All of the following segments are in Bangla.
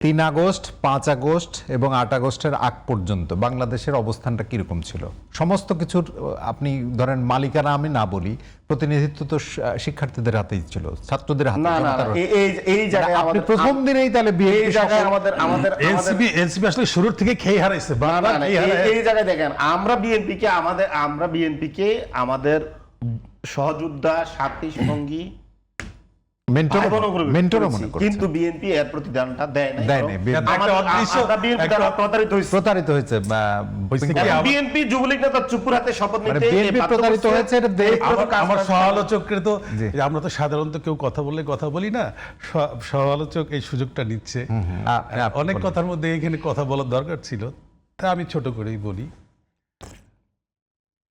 3 আগস্ট, 5 আগস্ট এবং 8 আগস্টের আগ পর্যন্ত বাংলাদেশের অবস্থানটা কিরকম ছিল? সমস্ত কিছুর আপনি ধরেন মালিকানা আমি না বলি, প্রতিনিধিত্ব তো শিক্ষার্থীদের হাতেই ছিল, ছাত্রদের হাতে। না না এই জায়গায় আপনি প্রথম দিনেই তাহলে এই জায়গায় আমাদের এনসিপি আসলে শুরুর থেকে খেয়ে হারাইছে। এই জায়গায় দেখেন, আমরা বিএনপিকে আমাদের সহযোদ্ধা, সাথী, সঙ্গী, মেন্টর মনে করছে, কিন্তু বিএনপি এর প্রতিদানটা দেয় না। প্রতারিত হয়েছে। বিএনপি যুবলীগ নেতা চুপুর হাতে শপথ নিতে প্রতারিত হয়েছে। আমার সমালোচকের তো আমরা তো সাধারণত কেউ কথা বললে কথা বলি না, সমালোচক এই সুযোগটা নিচ্ছে। অনেক কথার মধ্যে এখানে কথা বলার দরকার ছিল, তা আমি ছোট করেই বলি।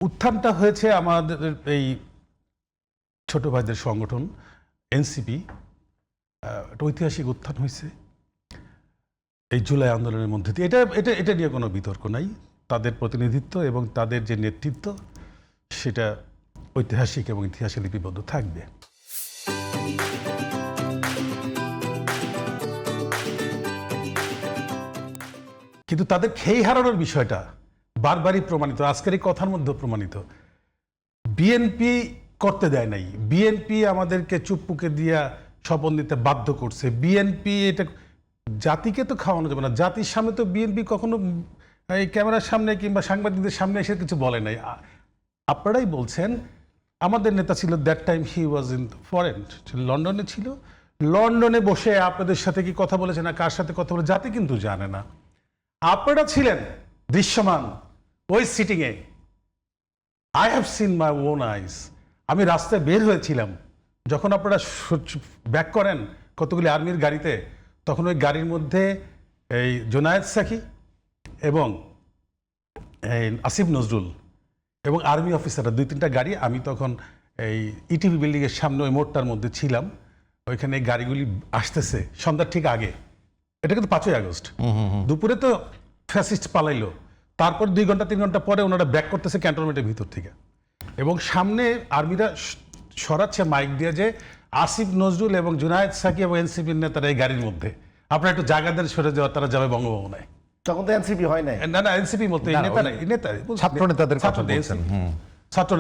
উত্থানটা হয়েছে আমাদের এই ছোট ভাইদের সংগঠন এনসিপি, একটা ঐতিহাসিক উত্থান হয়েছে এই জুলাই আন্দোলনের মধ্যে দিয়ে। এটা নিয়ে কোনো বিতর্ক নাই। তাদের প্রতিনিধিত্ব এবং তাদের যে নেতৃত্ব সেটা ঐতিহাসিক এবং ইতিহাসে লিপিবদ্ধ থাকবে। কিন্তু তাদের খেই হারানোর বিষয়টা বারবারই প্রমাণিত, আজকের এই কথার মধ্যে প্রমাণিত। বিএনপি করতে দেয় নাই, বিএনপি আমাদেরকে চুপ্পুকে দিয়া শপথ নিতে বাধ্য করছে। বিএনপি এটা জাতিকে তো খাওয়ানো যাবে না, জাতির সামনে তো বিএনপি কখনো এই ক্যামেরার সামনে কিংবা সাংবাদিকদের সামনে এসে কিছু বলে নাই। আপনারাই বলছেন আমাদের নেতা ছিল that time he was in foreign, লন্ডনে ছিল। লন্ডনে বসে আপনাদের সাথে কি কথা বলেছে না কার সাথে কথা বলে জাতি কিন্তু জানে না। আপনারা ছিলেন দৃশ্যমান ওই সিটিংয়ে। I have seen my own eyes. আমি রাস্তায় বের হয়েছিলাম যখন আপনারা ব্যাক করেন কতগুলি আর্মির গাড়িতে, তখন ওই গাড়ির মধ্যে এই জোনায়েদ সাকি এবং এই আসিফ নজরুল এবং আর্মি অফিসাররা 2-3টা গাড়ি। আমি তখন এই ইটিভি বিল্ডিংয়ের সামনে ওই মোড়টার মধ্যে ছিলাম। ওইখানে গাড়িগুলি আসতেছে সন্ধ্যার ঠিক আগে। এটা কিন্তু 5ই আগস্ট। দুপুরে তো ফ্যাসিস্ট পালাইলো, তারপর 2 ঘন্টা 3 ঘন্টা পরে ওনারা ব্যাক করতেছে ক্যান্টনমেন্টের ভিতর থেকে, এবং সামনে আর্মিরা সরাচ্ছে মাইক দিয়ে যে আসিফ নজরুল এবং জুনায়েদ সাকি এবং এনসিপির নেতারা এই গাড়ির মধ্যে, আপনারা একটু জায়গা দেন সরে যাওয়া, তারা যাবে বঙ্গভবনে। তখন তো এনসিপি হয় নাই। না এনসিপি বলতে ছাত্র নেতাদের কথা বলছেন। ছাত্র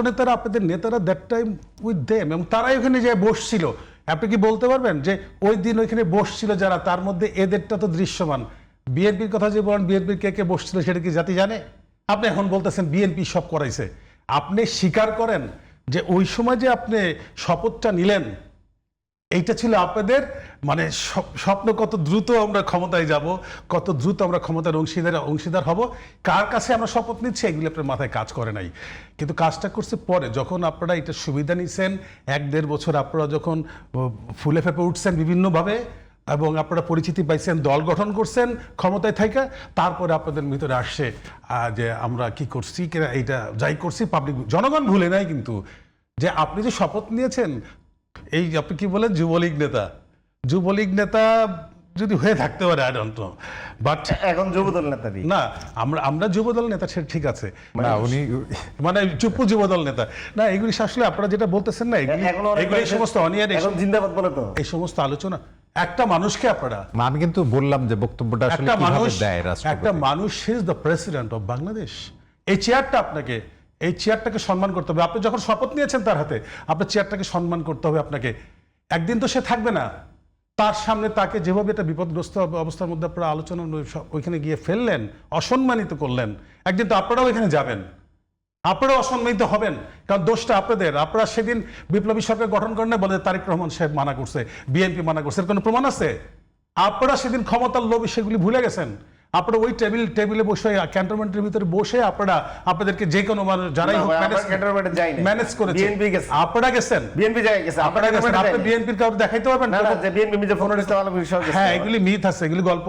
নেতারা আপনাদের নেতারা দ্যাট টাইম উইথ দেম, এবং তারাই ওখানে যে বসছিল। আপনি কি বলতে পারবেন যে ওই দিন ওইখানে বসছিল যারা, তার মধ্যে এদেরটা তো দৃশ্যমান। বিএনপির কথা যে বলেন বিএনপির কে বসছিল সেটা কি জাতি জানে? আপনি এখন বলতেছেন বিএনপি সব করাইছে। আপনি স্বীকার করেন যে ওই সময় যে আপনি শপথটা নিলেন, এইটা ছিল আপনাদের মানে স্বপ্ন, কত দ্রুত আমরা ক্ষমতায় যাব, কত দ্রুত আমরা ক্ষমতার অংশীদার হব, কার কাছে আমরা শপথ নিচ্ছি, এগুলো আপনার মাথায় কাজ করে নাই। কিন্তু কাজটা করছে পরে, যখন আপনারা এটা সুবিধা নিচ্ছেন 1-1.5 বছর, আপনারা যখন ফুলে ফেপে উঠছেন বিভিন্নভাবে এবং আপনারা পরিচিতি পাইছেন, দল গঠন করছেন ক্ষমতায় থাকা, তারপরে আপনাদের ভিতরে আসছে যে আমরা কি করছি, এইটা যাই করছি পাবলিক, জনগণ ভুলে নাই কিন্তু যে আপনি যে শপথ নিয়েছেন। এই আপনি কি বলেন যুবলীগ নেতা যদি হয়ে থাকতে পারে, আই ডোন্ট নো, বাট এখন যুবদল নেতা না, আমরা যুবদল নেতা, সেটা ঠিক আছে, উনি মানে চুপ্পু যুবদল নেতা না। এগুলি আসলে আপনারা যেটা বলতেছেন না, এগুলি সমস্ত অনিয়ার, এখন জিন্দাবাদ বলে তো এই সমস্ত আলোচনা একটা মানুষকে আপনারা, আমি কিন্তু বললাম যে বক্তব্যটা আসলে কিভাবে দেয় রাষ্ট্রপতি। একটা মানুষ, he is the president of Bangladesh. এই চেয়ারটা আপনাকে, এই চেয়ারটাকে সম্মান করতে হবে। আপনি যখন শপথ নিয়েছেন তার হাতে, আপনার চেয়ারটাকে সম্মান করতে হবে আপনাকে। একদিন তো সে থাকবে না, তার সামনে তাকে যেভাবে একটা বিপদগ্রস্ত অবস্থার মধ্যে আপনারা আলোচনা ওইখানে গিয়ে ফেললেন, অসম্মানিত করলেন, একদিন তো আপনারাও এখানে যাবেন, আপনারাও অসম্মানিত হবেন, কারণ দোষটা আপনাদের। আপনারা সেদিন বিপ্লবী সরকার গঠন করেন না বলে তারেক রহমান সাহেব মানা করছে, বিএনপি মানা করছে, এর কোনো প্রমাণ আছে? আপনারা সেদিন ক্ষমতার লোভে সেগুলি ভুলে গেছেন। আপনারা ওই টেবিলে বসে ক্যান্টনমেন্টের ভিতরে বসে আপনাদেরকে যে কোনো মানুষ যারাই হোক ম্যানেজ করেছে। আপনারা গেছেন, বিএনপি আপনি বিএনপির কাউকে দেখাইতে পারবেন না যে বিএনপি মির্জা ফখরুল ইসলাম আলমগীর সহ? হ্যাঁ, এগুলি মিথ আছে, এগুলি গল্প